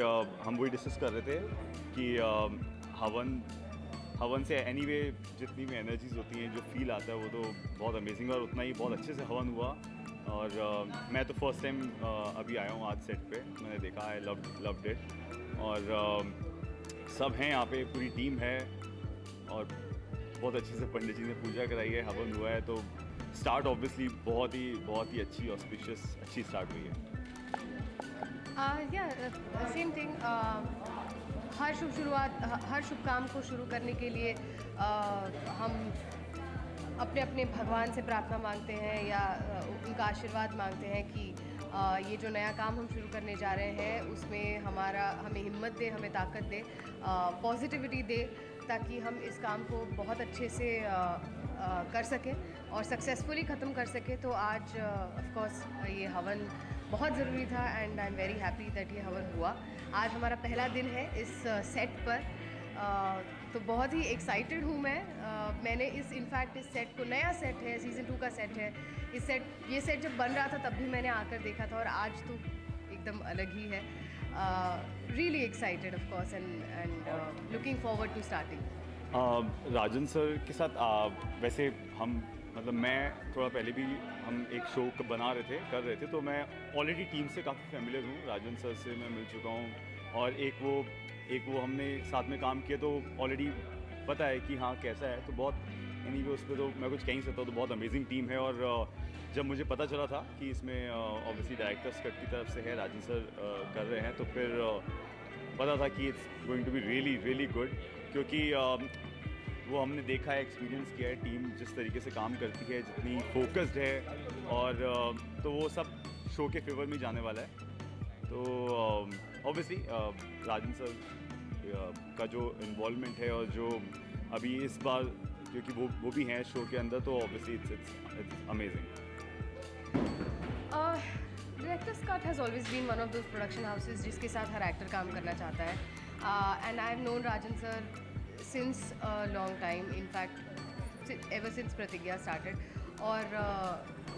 हम वही डिस्कस कर रहे थे कि हवन से एनीवे जितनी भी एनर्जीज होती हैं, जो फील आता है वो तो बहुत अमेजिंग, और उतना ही बहुत अच्छे से हवन हुआ। और मैं तो फर्स्ट टाइम अभी आया हूँ आज सेट पे, मैंने देखा है, लव्ड इट। और सब हैं यहाँ पे, पूरी टीम है, और बहुत अच्छे से पंडित जी ने पूजा कराई है, हवन हुआ है। तो स्टार्ट ऑब्वियसली बहुत ही अच्छी ऑस्पिशियस अच्छी स्टार्ट हुई है। Same thing. हर शुभ काम को शुरू करने के लिए हम अपने अपने भगवान से प्रार्थना मांगते हैं या उनका आशीर्वाद मांगते हैं कि ये जो नया काम हम शुरू करने जा रहे हैं उसमें हमें हिम्मत दे, हमें ताकत दे, पॉजिटिविटी दे, ताकि हम इस काम को बहुत अच्छे से कर सकें और सक्सेसफुली ख़त्म कर सकें। तो आज ऑफ कोर्स ये हवन बहुत ज़रूरी था and I am very happy that ये हवन हुआ। आज हमारा पहला दिन है इस सेट पर, तो बहुत ही एक्साइटेड हूँ मैं। मैंने इस सेट को, नया सेट है, सीज़न 2 का सेट है, ये सेट जब बन रहा था तब भी मैंने आकर देखा था, और आज तो एकदम अलग ही है। Really excited of course and looking forward to starting. Rajan sir के साथ वैसे हम मतलब मैं थोड़ा पहले भी हम एक शो बना रहे थे, कर रहे थे, तो मैं ऑलरेडी टीम से काफ़ी फेमिलियर हूँ। राजन सर से मैं मिल चुका हूँ, और एक वो हमने साथ में काम किया, तो ऑलरेडी पता है कि हाँ कैसा है। तो बहुत एनीवे उस पर तो मैं कुछ कह नहीं सकता, तो बहुत अमेजिंग टीम है। और जब मुझे पता चला था कि इसमें ऑब्वियसली डायरेक्टर्स कट की तरफ से है, राजन सर कर रहे हैं, तो फिर पता था कि it's going to be really good, क्योंकि वो हमने देखा है, एक्सपीरियंस किया है, टीम जिस तरीके से काम करती है, जितनी फोकस्ड है, और तो वो सब शो के फेवर में जाने वाला है। तो ऑब्वियसली राजन सर का जो इन्वॉल्वमेंट है, और जो अभी इस बार क्योंकि वो भी हैं शो के अंदर, तो obviously it's amazing. Director's cut has always been one of those production houses जिसके साथ हर एक्टर काम करना चाहता है, and I have known Rajan sir since a long time, in fact ever since प्रतिज्ञा started। और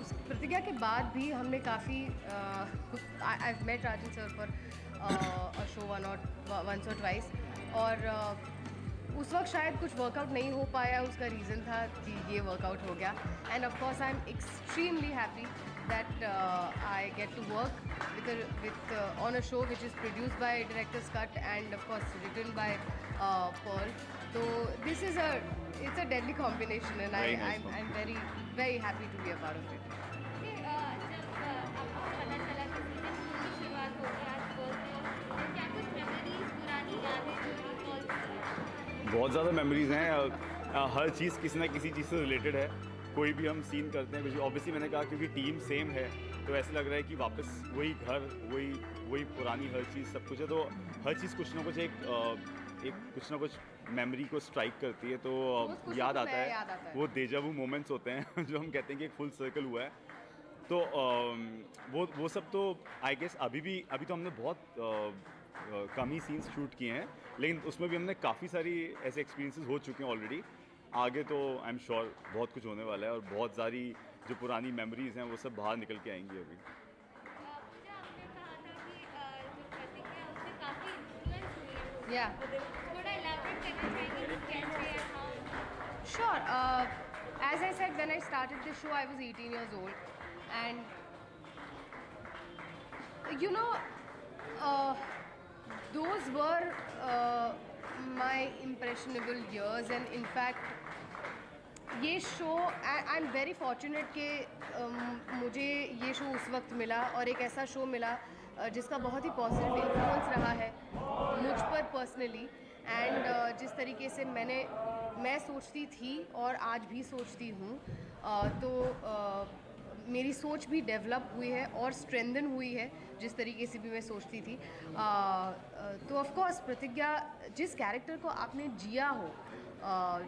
उस प्रतिज्ञा के बाद भी हमने काफ़ी I've met Rajan sir for a show once or twice, और उस वक्त शायद कुछ वर्कआउट नहीं हो पाया, उसका रीज़न था कि ये वर्कआउट हो गया। And of course I am extremely happy that I get to work with on a show which is produced by Director's Cut and of course written by Paul. So this is it's a deadly combination, and I'm very happy to be a part of it. जब आपको पता चला कि season 2 की शुरुआत होगी आज बोलते हो, क्या कुछ मेमोरीज पुरानी यादें जो रिकॉल की? बहुत ज़्यादा मेमोरीज हैं, हर चीज़ किसी ना किसी चीज़ से रिलेटेड है। कोई भी हम सीन करते हैं, कुछ ऑब्वियसली मैंने कहा क्योंकि टीम सेम है, तो ऐसे लग रहा है कि वापस वही घर, वही पुरानी हर चीज़ सब कुछ है। तो हर चीज़ कुछ ना कुछ एक कुछ ना कुछ मेमोरी को स्ट्राइक करती है, तो याद आता है। वो डेजा वू मोमेंट्स होते हैं जो हम कहते हैं कि एक फुल सर्कल हुआ है। तो वो सब तो आई गेस अभी तो हमने बहुत कम ही सीन्स शूट किए हैं, लेकिन उसमें भी हमने काफ़ी सारी ऐसे एक्सपीरियंसेस हो चुके हैं ऑलरेडी। आगे तो आई एम श्योर बहुत कुछ होने वाला है, और बहुत सारी जो पुरानी मेमोरीज हैं वो सब बाहर निकल के आएंगी अभी। पूजा, आपने कहा था कि जो प्रतिज्ञा उससे काफ़ी इन्फ्लुएंस हुई है वो, थोड़ा इलैबोरेट करना चाहेंगे कि कैसे है, how? Sure. As I said, when I started this show, I was 18 years old, and you know, those were my impressionable years, and in fact ये show, I am very fortunate कि मुझे ये show उस वक्त मिला, और एक ऐसा शो मिला जिसका बहुत ही पॉजिटिव इन्फ्लुएंस रहा है मुझ पर पर्सनली। एंड जिस तरीके से मैं सोचती थी और आज भी सोचती हूँ, तो मेरी सोच भी डेवलप हुई है और स्ट्रेंथन हुई है जिस तरीके से भी मैं सोचती थी। तो ऑफ कोर्स प्रतिज्ञा, जिस कैरेक्टर को आपने जिया हो,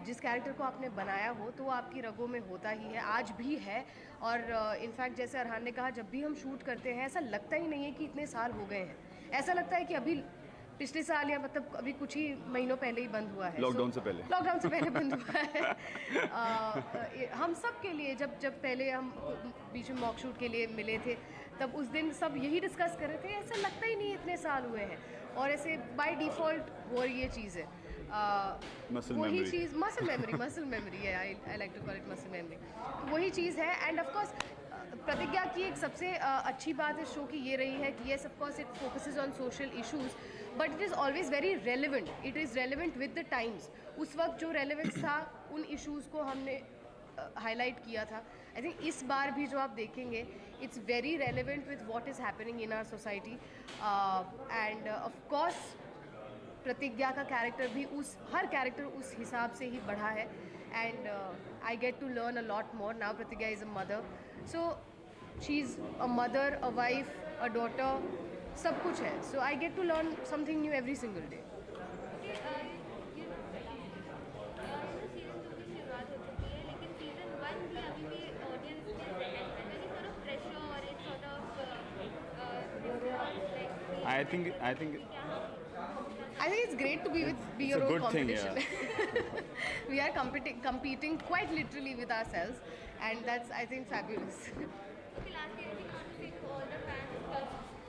जिस कैरेक्टर को आपने बनाया हो, तो वो आपकी रगों में होता ही है, आज भी है। और इनफैक्ट जैसे अरहान ने कहा, जब भी हम शूट करते हैं ऐसा लगता ही नहीं है कि इतने साल हो गए हैं, ऐसा लगता है कि अभी पिछले साल या मतलब अभी कुछ ही महीनों पहले ही बंद हुआ है। लॉकडाउन से पहले। लॉकडाउन से पहले बंद हुआ है। हम सब के लिए जब जब पहले हम बीच में मॉक शूट के लिए मिले थे, तब उस दिन सब यही डिस्कस कर रहे थे, ऐसा लगता ही नहीं इतने साल हुए हैं, और ऐसे बाय डिफ़ॉल्ट वो ये चीज़ है। वही चीज़ मसल मेमोरी है, I like to call it muscle memory. तो वही चीज़ है। एंड ऑफ कोर्स प्रतिज्ञा की एक सबसे अच्छी बात इस शो की ये रही है कि yes of course it focuses on social issues, but it is always very relevant, it is relevant with the times. उस वक्त जो रेलिवेंस था उन इश्यूज़ को हमने हाईलाइट किया था। आई थिंक इस बार भी जो आप देखेंगे it's very relevant with what is happening in our society. And of course Pratigya का कैरेक्टर भी हर कैरेक्टर उस हिसाब से ही बढ़ा है। And I get to learn a lot more now. Pratigya is a mother, so she is a mother, a wife, a daughter, सब कुछ है। So I get to learn something new every single day. Season 2 की शुरुआत हो चुकी है, लेकिन season 1 भी अभी भी ऑडियंस के सेकंड में सॉर्ट ऑफ प्रेशर और it sort of I think I think it's great to be it's your a own good thing, competition. yeah. We are competing quite literally with ourselves, and that's, I think, fabulous. Okay, last year भी काफी all the fans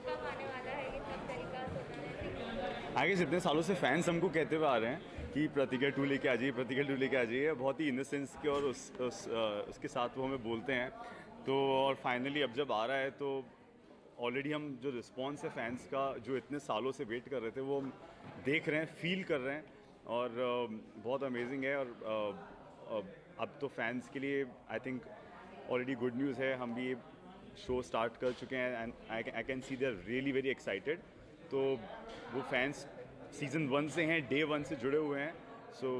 कब आने वाला है, ये कब तरीका होना है? आगे जितने सालों से फैंस हमको कहते हुए आ रहे हैं कि प्रतिज्ञा 2 लेके आ जाइए, प्रतिज्ञा 2 लेके आ जाइए, बहुत ही इनोसेंस के और उसके साथ वो हमें बोलते हैं। तो और फाइनली अब जब आ रहा है तो ऑलरेडी हम जो रिस्पॉन्स है फैंस का, जो इतने सालों से वेट कर रहे थे, वो हम देख रहे हैं, फील कर रहे हैं, और बहुत अमेजिंग है। और अब तो फैंस के लिए I think already good news है, हम भी शो स्टार्ट कर चुके हैं and I can see they are really very excited. तो वो फैंस सीज़न 1 से हैं, डे 1 से जुड़े हुए हैं। So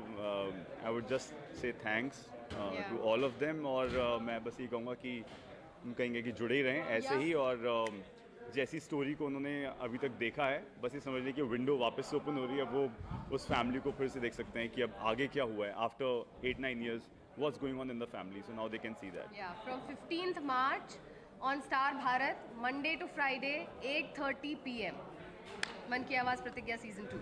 I would just say thanks to all of them. और मैं बस ये कहूँगा कि हम कहेंगे कि जुड़े ही रहें ऐसे ही। और जैसी स्टोरी को उन्होंने अभी तक देखा है, बस ये समझ लें कि विंडो वापस से ओपन हो रही है, वो उस फैमिली को फिर से देख सकते हैं कि अब आगे क्या हुआ है after 8-9 years, what's going on in the family. So now they can see that. Yeah, from 15th March on Star Bharat, Monday to Friday, 8:30 PM. मन की आवाज़ प्रतिज्ञा सीजन 2।